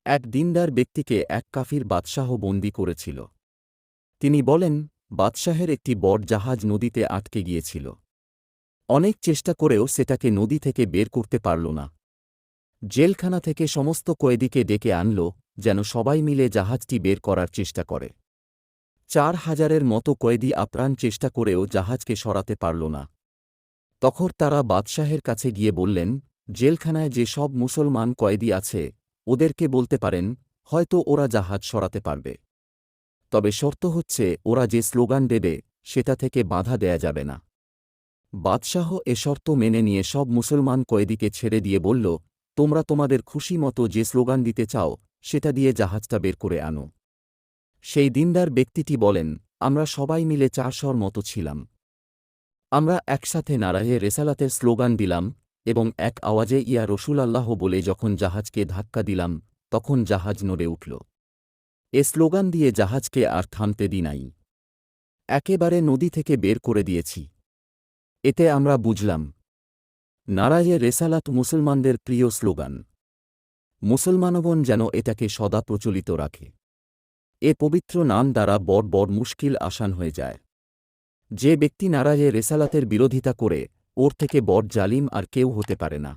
এক দিনদার ব্যক্তিকে এক কাফির বাদশাহ বন্দী করেছিল। তিনি বলেন, বাদশাহের একটি বড় জাহাজ নদীতে আটকে গিয়েছিল। অনেক চেষ্টা করেও সেটাকে নদী থেকে বের করতে পারল না। জেলখানা থেকে সমস্ত কয়েদিকে ডেকে আনল, যেন সবাই মিলে জাহাজটি বের করার চেষ্টা করে। ৪,০০০-এর মতো কয়েদি আপ্রাণ চেষ্টা করেও জাহাজকে সরাতে পারল না। তখন তারা বাদশাহের কাছে গিয়ে বললেন, জেলখানায় যে সব মুসলমান কয়েদি আছে ওদেরকে বলতে পারেন, হয়তো ওরা জাহাজ সরাতে পারবে। তবে শর্ত হচ্ছে ওরা যে স্লোগান দেবে সেটা থেকে বাধা দেয়া যাবে না। বাদশাহ এ শর্ত মেনে নিয়ে সব মুসলমান কয়েদিকে ছেড়ে দিয়ে বলল, তোমরা তোমাদের খুশি মতো যে স্লোগান দিতে চাও সেটা দিয়ে জাহাজটা বের করে আনো। সেই দিনদার ব্যক্তিটি বলেন, আমরা সবাই মিলে ৪০০-র মতো ছিলাম। আমরা একসাথে নারায়ে রেসালাতের স্লোগান দিলাম এবং এক আওয়াজে ইয়া রসূলাল্লাহ বলে যখন জাহাজকে ধাক্কা দিলাম তখন জাহাজ নড়ে উঠল। এ স্লোগান দিয়ে জাহাজকে আর থামতে দি নাই, একেবারে নদী থেকে বের করে দিয়েছি। এতে আমরা বুঝলাম, নারায়ে রেসালাত মুসলমানদের প্রিয় স্লোগান। মুসলমানগণ যেন এটাকে সদা প্রচলিত রাখে। এ পবিত্র নাম দ্বারা বড় বড় মুশকিল আসান হয়ে যায়। যে ব্যক্তি নারায়ে রেসালাতের বিরোধিতা করে ওর থেকে বড় জালিম আর কেউ হতে পারে না।